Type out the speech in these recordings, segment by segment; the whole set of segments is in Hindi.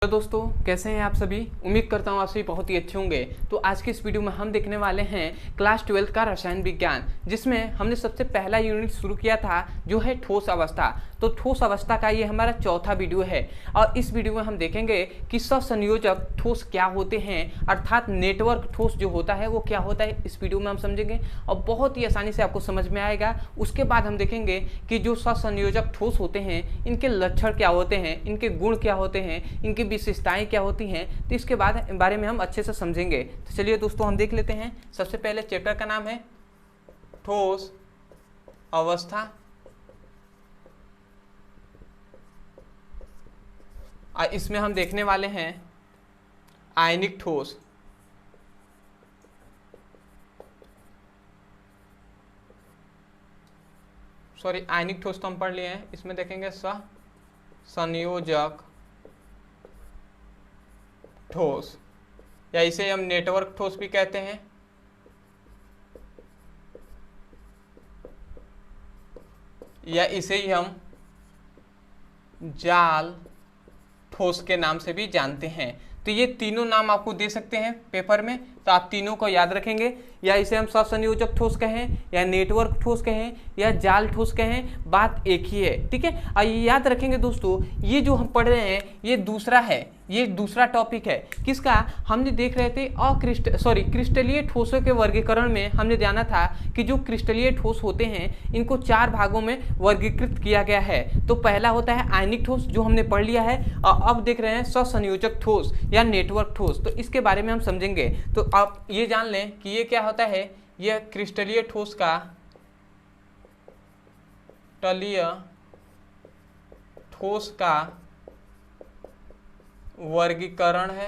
तो दोस्तों, कैसे हैं आप सभी। उम्मीद करता हूँ आप सभी बहुत ही अच्छे होंगे। तो आज की इस वीडियो में हम देखने वाले हैं क्लास 12 का रसायन विज्ञान, जिसमें हमने सबसे पहला यूनिट शुरू किया था जो है ठोस अवस्था। तो ठोस अवस्था का ये हमारा चौथा वीडियो है और इस वीडियो में हम देखेंगे कि सहसंयोजक ठोस क्या होते हैं, अर्थात नेटवर्क ठोस जो होता है वो क्या होता है। इस वीडियो में हम समझेंगे और बहुत ही आसानी से आपको समझ में आएगा। उसके बाद हम देखेंगे कि जो सहसंयोजक ठोस होते हैं इनके लक्षण क्या होते हैं, इनके गुण क्या होते हैं, इनकी विशेषताएं क्या होती हैं। तो इसके बारे में हम अच्छे से समझेंगे। तो चलिए दोस्तों, हम देख लेते हैं। सबसे पहले चैप्टर का नाम है ठोस अवस्था। इसमें हम देखने वाले हैं आयनिक ठोस, आयनिक ठोस तो हम पढ़ लिए हैं। इसमें देखेंगे सहसंयोजक ठोस, या इसे हम नेटवर्क ठोस भी कहते हैं। या इसे ही हम जाल ठोस के नाम से भी जानते हैं। तो ये तीनों नाम आपको दे सकते हैं पेपर में, तो आप तीनों को याद रखेंगे। या इसे हम सहसंयोजक ठोस कहें, या नेटवर्क ठोस कहें, या जाल ठोस कहें, बात एक ही है। ठीक है, और ये याद रखेंगे दोस्तों, ये जो हम पढ़ रहे हैं ये दूसरा है, ये दूसरा टॉपिक है। किसका? हमने देख रहे थे क्रिस्टलीय ठोसों के वर्गीकरण में हमने जाना था कि जो क्रिस्टलीय ठोस होते हैं इनको 4 भागों में वर्गीकृत किया गया है। तो पहला होता है आयनिक ठोस, जो हमने पढ़ लिया है, और अब देख रहे हैं सहसंयोजक ठोस या नेटवर्क ठोस। तो इसके बारे में हम समझेंगे। तो आप ये जान लें कि ये क्या होता है। यह क्रिस्टलीय ठोस का वर्गीकरण है।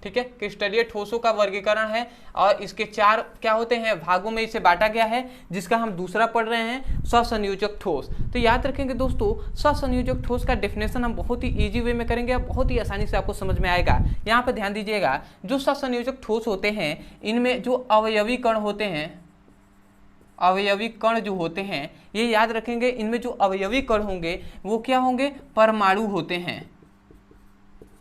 ठीक है, क्रिस्टलीय ठोसों का वर्गीकरण है और इसके 4 क्या होते हैं भागों में इसे बांटा गया है, जिसका हम दूसरा पढ़ रहे हैं सहसंयोजक ठोस। तो याद रखेंगे दोस्तों, सहसंयोजक ठोस का डेफिनेशन हम बहुत ही इजी वे में करेंगे, बहुत ही आसानी से आपको समझ में आएगा। यहाँ पर ध्यान दीजिएगा, जो सहसंयोजक ठोस होते हैं इनमें जो अवयवी कण होते हैं, अवयवी कण जो होते हैं, ये याद रखेंगे, इनमें जो अवयवी कण होंगे वो क्या होंगे? परमाणु होते हैं।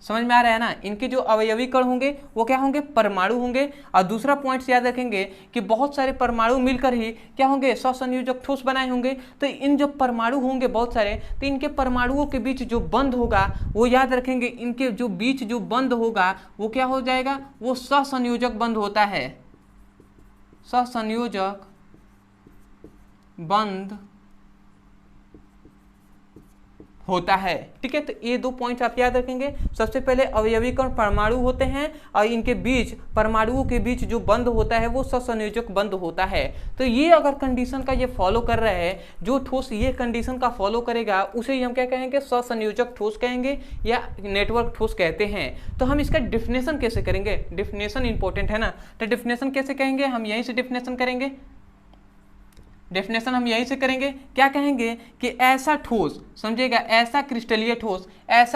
समझ में आ रहा है ना? इनके जो अवयवी कण होंगे वो क्या होंगे? परमाणु होंगे। और दूसरा पॉइंट याद रखेंगे कि बहुत सारे परमाणु मिलकर ही क्या होंगे? सहसंयोजक ठोस बनाए होंगे। तो इन जो परमाणु होंगे बहुत सारे, तो इनके परमाणुओं के बीच जो बंध होगा वो याद रखेंगे, इनके जो बीच जो बंध होगा वो क्या हो जाएगा? वो सहसंयोजक बंध होता है, सहसंयोजक बंध होता है। ठीक है, तो ये 2 पॉइंट्स आप याद रखेंगे। सबसे पहले अवयवी कण परमाणु होते हैं और इनके बीच, परमाणुओं के बीच जो बंध होता है वो सहसंयोजक बंध होता है। तो ये अगर कंडीशन का ये फॉलो कर रहा है, जो ठोस ये कंडीशन का फॉलो करेगा उसे ही हम क्या कहेंगे? सहसंयोजक ठोस कहेंगे या नेटवर्क ठोस कहते हैं। तो हम इसका डिफिनेशन कैसे करेंगे? डिफिनेशन इंपॉर्टेंट है ना। तो डिफिनेशन कैसे कहेंगे? हम यहीं से डिफिनेशन करेंगे। डेफिनेशन हम यहीं से करेंगे। क्या कहेंगे? कि ऐसा ठोस, समझिएगा, ऐसा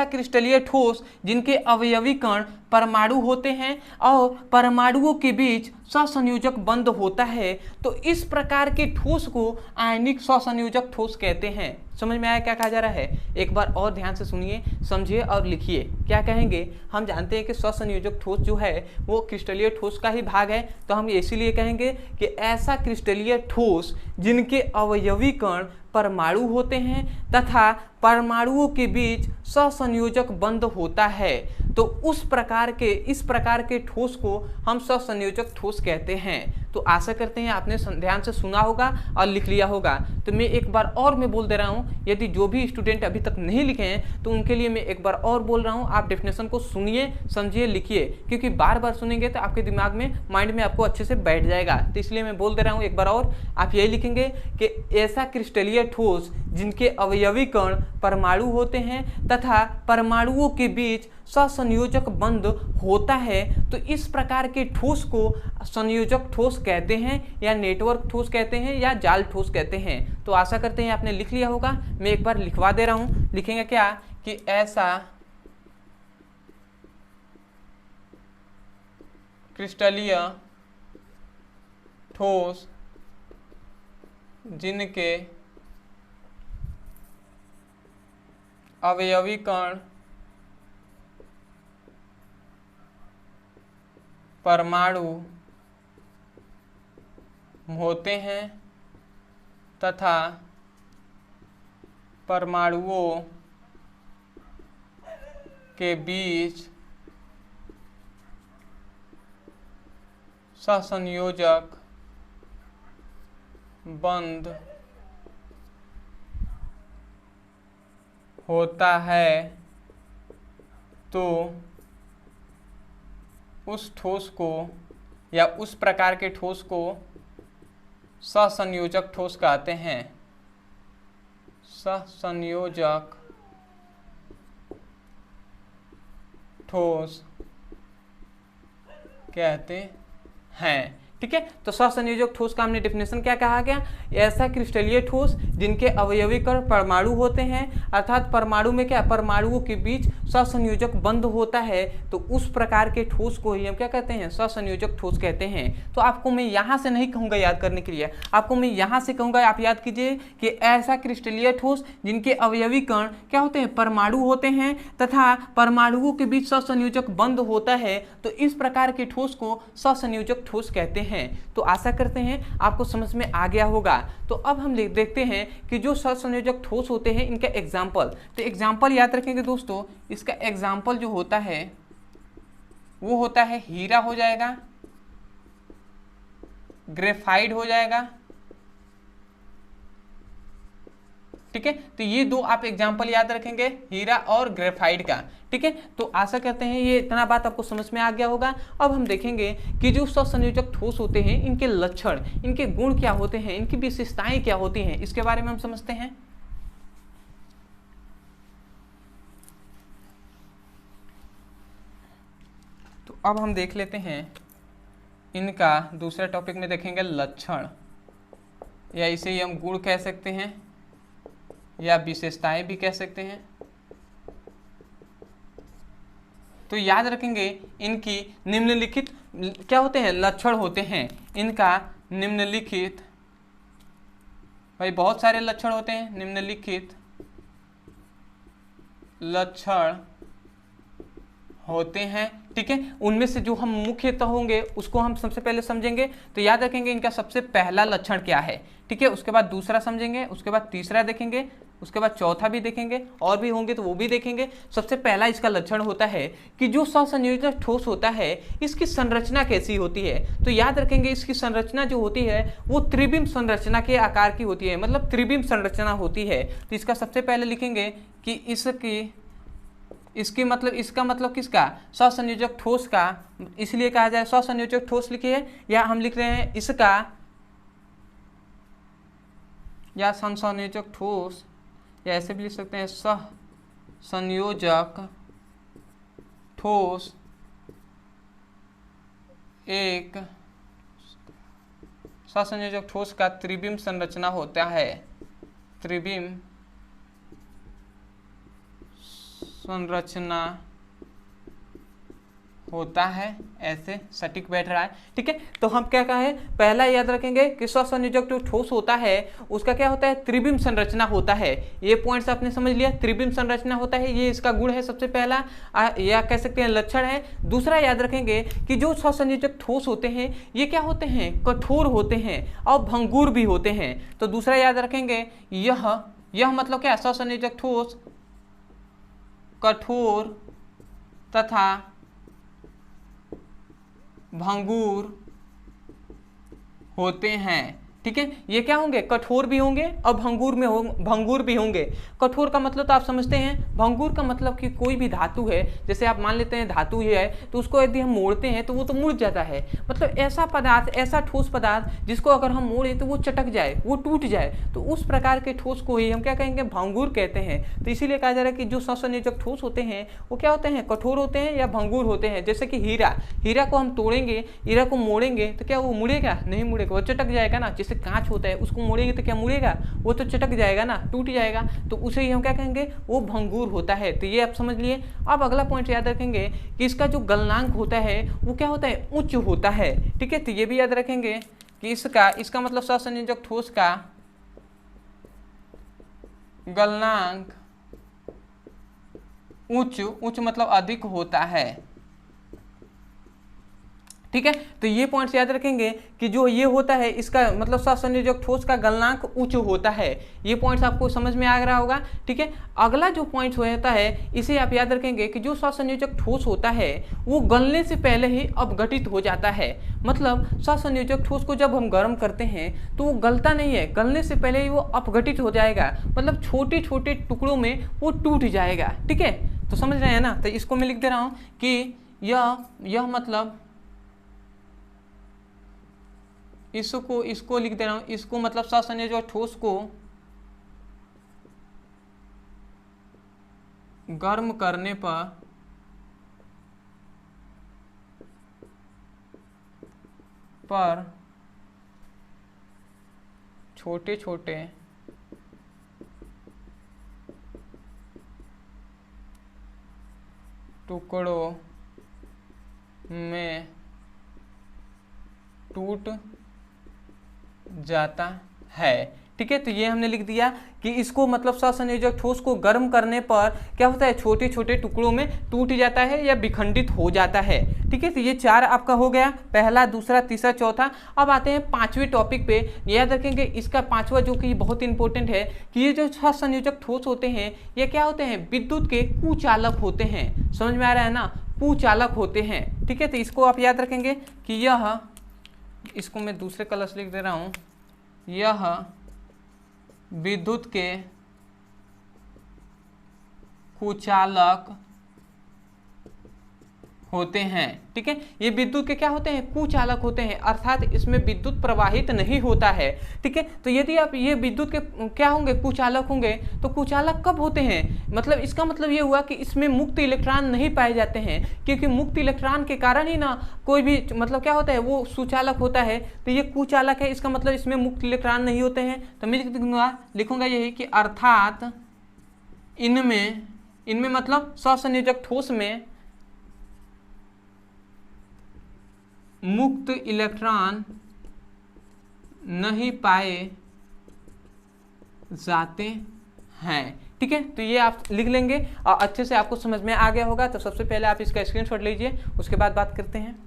क्रिस्टलीय ठोस जिनके अवयवी कण परमाणु होते हैं और परमाणुओं के बीच सहसंयोजक बंध होता है, तो इस प्रकार के ठोस को आयनिक सहसंयोजक ठोस कहते हैं। समझ में आया क्या कहा जा रहा है? एक बार और ध्यान से सुनिए, समझिए और लिखिए। क्या कहेंगे? हम जानते हैं कि सहसंयोजक ठोस जो है वो क्रिस्टलीय ठोस का ही भाग है, तो हम इसीलिए कहेंगे कि ऐसा क्रिस्टलीय ठोस जिनके अवयवी कण परमाणु होते हैं तथा परमाणुओं के बीच सहसंयोजक बंध होता है, तो इस प्रकार के ठोस को हम सहसंयोजक ठोस कहते हैं। तो आशा करते हैं आपने ध्यान से सुना होगा और लिख लिया होगा। तो मैं एक बार और मैं बोल दे रहा हूँ, यदि जो भी स्टूडेंट अभी तक नहीं लिखे हैं तो उनके लिए मैं एक बार और बोल रहा हूँ, आप डेफिनेशन को सुनिए, समझिए, लिखिए, क्योंकि बार बार सुनेंगे तो आपके दिमाग में, माइंड में आपको अच्छे से बैठ जाएगा। तो इसलिए मैं बोल दे रहा हूँ एक बार और, आप यही लिखेंगे कि ऐसा क्रिस्टलीय ठोस जिनके अवयवी कण परमाणु होते हैं तथा परमाणुओं के बीच सहसंयोजक बंध होता है, तो इस प्रकार के ठोस को संयोजक ठोस कहते हैं या नेटवर्क ठोस कहते हैं या जाल ठोस कहते हैं। तो आशा करते हैं आपने लिख लिया होगा। मैं एक बार लिखवा दे रहा हूं। लिखेंगे क्या? कि ऐसा क्रिस्टलीय ठोस जिनके अवयवी कण परमाणु होते हैं तथा परमाणुओं के बीच सहसंयोजक बंध होता है, तो उस ठोस को या उस प्रकार के ठोस को सहसंयोजक ठोस कहते हैं। सहसंयोजक ठोस कहते हैं। ठीक है, तो सहसंयोजक ठोस का हमने डेफिनेशन क्या कहा गया, ऐसा क्रिस्टलीय ठोस जिनके अवयवीकरण परमाणु होते हैं, अर्थात परमाणु में क्या, परमाणुओं के बीच सहसंयोजक बंध होता है, तो उस प्रकार के ठोस को ही हम क्या कहते हैं, सहसंयोजक ठोस कहते हैं। तो आपको मैं यहाँ से नहीं कहूँगा याद करने के लिए, आपको मैं यहाँ से कहूँगा, आप याद कीजिए कि ऐसा क्रिस्टलीय ठोस जिनके अवयवीकरण क्या होते हैं, परमाणु होते हैं तथा परमाणुओं के बीच सहसंयोजक बंध होता है, तो इस प्रकार के ठोस को सहसंयोजक ठोस कहते हैं। तो आशा करते हैं आपको समझ में आ गया होगा। तो अब हम देखते हैं कि जो सहसंयोजक ठोस होते हैं इनका एग्जाम्पल, तो एग्जाम्पल याद रखेंगे दोस्तों, इसका एग्जाम्पल जो होता है वो होता है हीरा हो जाएगा, ग्रेफाइट हो जाएगा। ठीक है, तो ये दो आप एग्जाम्पल याद रखेंगे, हीरा और ग्रेफाइट का। ठीक है, तो आशा करते हैं ये इतना बात आपको समझ में आ गया होगा। अब हम देखेंगे कि जो सहसंयोजक ठोस होते हैं इनके लक्षण, इनके गुण क्या होते हैं, इनकी विशेषताएं क्या होती हैं, इसके बारे में हम समझते हैं। तो अब हम देख लेते हैं इनका, दूसरे टॉपिक में देखेंगे लक्षण, या इसे ही हम गुण कह सकते हैं या विशेषताएं भी कह सकते हैं। तो याद रखेंगे इनकी निम्नलिखित क्या होते हैं, लक्षण होते हैं। इनका निम्नलिखित, भाई बहुत सारे लक्षण होते हैं, निम्नलिखित लक्षण होते हैं। ठीक है, उनमें से जो हम मुख्यतः होंगे उसको हम सबसे पहले समझेंगे। तो याद रखेंगे इनका सबसे पहला लक्षण क्या है। ठीक है, उसके बाद दूसरा समझेंगे, उसके बाद तीसरा देखेंगे, उसके बाद चौथा भी देखेंगे, और भी होंगे तो वो भी देखेंगे। सबसे पहला इसका लक्षण होता है कि जो सहसंयोजक ठोस होता है इसकी संरचना कैसी होती है। तो याद रखेंगे इसकी संरचना जो होती है वो त्रिविम संरचना के आकार की होती है, मतलब त्रिविम संरचना होती है। तो इसका सबसे पहले लिखेंगे कि इसका मतलब किसका, सहसंयोजक ठोस का, इसलिए कहा जाए सहसंयोजक ठोस लिखिए, या हम लिख रहे हैं इसका, या सहसंयोजक ठोस, या ऐसे भी लिख सकते हैं सहसंयोजक ठोस एक सहसंयोजक ठोस का त्रिविम संरचना होता है, त्रिविम संरचना होता है, ऐसे सटीक बैठ रहा है। ठीक है, तो हम क्या कहा, पहला याद रखेंगे कि सहसंयोजक जो ठोस होता है उसका क्या होता है, त्रिविम संरचना होता है। ये पॉइंट्स आपने समझ लिया, त्रिविम संरचना होता है, ये इसका गुण है सबसे पहला, या कह सकते हैं लक्षण है। दूसरा याद रखेंगे कि जो सहसंयोजक ठोस होते हैं ये क्या होते हैं, कठोर होते हैं और भंगुर भी होते हैं। तो दूसरा याद रखेंगे यह मतलब क्या, सहसंयोजक ठोस कठोर तथा भंगुर होते हैं। ठीक है, ये क्या होंगे, कठोर भी होंगे और भंगुर भी होंगे। कठोर का मतलब तो आप समझते हैं, भंगुर का मतलब कि कोई भी धातु है, जैसे आप मान लेते हैं धातु ही है तो उसको यदि हम मोड़ते हैं तो वो तो मुड़ जाता है, मतलब ऐसा पदार्थ, ऐसा ठोस पदार्थ जिसको अगर हम मोड़े तो वो चटक जाए, वो टूट जाए, तो उस प्रकार के ठोस को ही हम क्या कहेंगे, भंगुर कहते हैं। तो इसीलिए कहा जा रहा है कि जो सहसंयोजक ठोस होते हैं वो क्या होते हैं, कठोर होते हैं या भंगुर होते हैं। जैसे कि हीरा को हम तोड़ेंगे, हीरा को मोड़ेंगे तो क्या वो मुड़ेगा, नहीं मुड़ेगा, वो चटक जाएगा ना। जैसे कांच होता है उसको मोड़ेंगे तो क्या मुड़ेगा, वो तो चटक जाएगा ना, टूट जाएगा, तो उसे ही हम क्या कहेंगे, वो भंगुर होता है। तो ये आप समझ लिए। अब अगला पॉइंट याद रखेंगे कि इसका जो गलनांक होता है वो क्या होता है, उच्च होता है। ठीक है, तो ये भी याद रखेंगे कि इसका मतलब सहसंयोजक ठोस का गलनांक उच्च मतलब अधिक होता है। ठीक है। तो ये पॉइंट्स याद रखेंगे कि जो ये होता है इसका मतलब सहसंयोजक ठोस का गलनांक उच्च होता है। ये पॉइंट्स आपको समझ में आ रहा होगा। ठीक है, अगला जो पॉइंट होता है इसे आप याद रखेंगे कि जो सहसंयोजक ठोस होता है वो गलने से पहले ही अपघटित हो जाता है। मतलब सहसंयोजक ठोस को जब हम गर्म करते हैं तो वो गलता नहीं है, गलने से पहले ही वो अपघटित हो जाएगा, मतलब छोटे छोटे टुकड़ों में वो टूट जाएगा। ठीक है, तो समझ रहे हैं ना। तो इसको मैं लिख दे रहा हूँ कि यह मतलब इसको लिख दे रहा हूं, इसको मतलब सहसंयोजक ठोस को गर्म करने पर छोटे छोटे टुकड़ों में टूट जाता है। ठीक है, तो ये हमने लिख दिया कि इसको मतलब सहसंयोजक ठोस को गर्म करने पर क्या होता है, छोटे छोटे टुकड़ों में टूट जाता है या विखंडित हो जाता है। ठीक है, तो ये 4 आपका हो गया, पहला, दूसरा, तीसरा, चौथा। अब आते हैं 5वें टॉपिक पे। याद रखेंगे इसका 5वां जो कि बहुत इंपॉर्टेंट है कि ये जो सहसंयोजक ठोस होते हैं ये क्या होते हैं, विद्युत के कुचालक होते हैं। समझ में आ रहा है ना, कुचालक होते हैं। ठीक है, तो इसको आप याद रखेंगे कि यह, इसको मैं दूसरे कलर से लिख दे रहा हूं, यह विद्युत के कुचालक होते हैं। ठीक है, ये विद्युत के क्या होते हैं, कुचालक होते हैं, अर्थात इसमें विद्युत प्रवाहित नहीं होता है। ठीक है, तो यदि आप ये विद्युत के क्या होंगे, कुचालक होंगे, तो कुचालक कब होते हैं, मतलब इसका मतलब ये हुआ कि इसमें मुक्त इलेक्ट्रॉन नहीं पाए जाते हैं, क्योंकि मुक्त इलेक्ट्रॉन के कारण ही ना कोई भी मतलब क्या होता है वो सुचालक होता है। तो ये कुचालक है, इसका मतलब इसमें मुक्त इलेक्ट्रॉन नहीं होते हैं। तो मैं लिखूंगा यही कि अर्थात इनमें मतलब सहसंयोजक ठोस में मुक्त इलेक्ट्रॉन नहीं पाए जाते हैं। ठीक है, तो ये आप लिख लेंगे और अच्छे से आपको समझ में आ गया होगा। तो सबसे पहले आप इसका स्क्रीनशॉट लीजिए, उसके बाद बात करते हैं।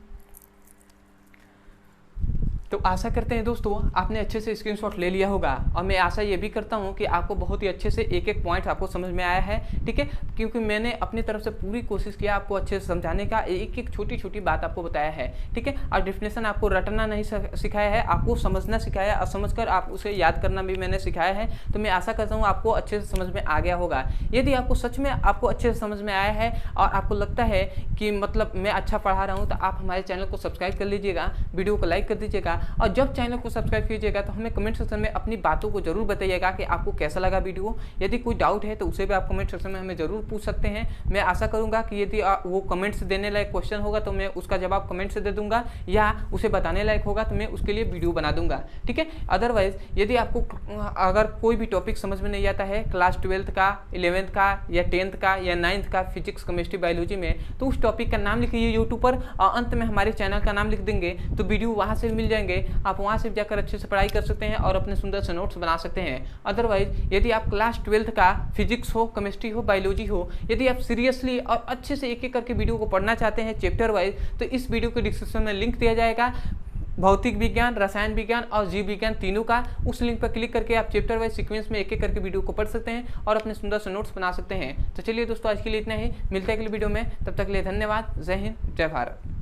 तो आशा करते हैं दोस्तों आपने अच्छे से स्क्रीनशॉट ले लिया होगा, और मैं आशा ये भी करता हूँ कि आपको बहुत ही अच्छे से एक एक पॉइंट आपको समझ में आया है। ठीक है, क्योंकि मैंने अपनी तरफ से पूरी कोशिश किया आपको अच्छे से समझाने का, एक एक छोटी छोटी बात आपको बताया है। ठीक है, और डेफिनेशन आपको रटना नहीं सिखाया है, आपको समझना सिखाया, और समझकर आप उसे याद करना भी मैंने सिखाया है। तो मैं आशा करता हूँ आपको अच्छे से समझ में आ गया होगा। यदि आपको सच में आपको अच्छे से समझ में आया है और आपको लगता है कि मतलब मैं अच्छा पढ़ा रहा हूँ, तो आप हमारे चैनल को सब्सक्राइब कर लीजिएगा, वीडियो को लाइक कर दीजिएगा, और जब चैनल को सब्सक्राइब कीजिएगा तो हमें कमेंट सेक्शन में अपनी बातों को जरूर बताइएगा कि आपको कैसा लगा वीडियो। यदि कोई डाउट है तो उसे भी आप कमेंट सेक्शन में हमें जरूर पूछ सकते हैं। मैं आशा करूंगा कि यदि वो कमेंट्स देने लायक क्वेश्चन होगा तो मैं उसका जवाब कमेंट से दे दूंगा, या उसे बताने लायक होगा तो मैं उसके लिए वीडियो बना दूंगा। ठीक है, अदरवाइज यदि आपको अगर कोई भी टॉपिक समझ में नहीं आता है क्लास 12th का, 11th का, या 10th का, या 9th का फिजिक्स, केमिस्ट्री, बायोलॉजी में, तो उस टॉपिक का नाम लिखिए यूट्यूब पर, और अंत में हमारे चैनल का नाम लिख देंगे तो वीडियो वहाँ से मिल जाएंगे। आप वहाँ से जाकर अच्छे से पढ़ाई कर सकते हैं और अपने सुंदर से नोट्स बना सकते हैं। अदरवाइज यदि आप क्लास 12th का फिजिक्स हो, केमिस्ट्री हो, बायोलॉजी हो, यदि आप सीरियसली और अच्छे से एक एक करके वीडियो को पढ़ना चाहते हैं चैप्टर वाइज, तो इस वीडियो के डिस्क्रिप्शन में लिंक दिया जाएगा, भौतिक विज्ञान, रसायन विज्ञान और जीव विज्ञान तीनों का। उस लिंक पर क्लिक करके आप चैप्टर वाइज सीक्वेंस में एक एक करके वीडियो को पढ़ सकते हैं और अपने सुंदर से नोट्स बना सकते हैं। तो चलिए दोस्तों, आज के लिए इतना ही, मिलते हैं अगली वीडियो में, तब तक के लिए धन्यवाद। जय हिंद, जय भारत।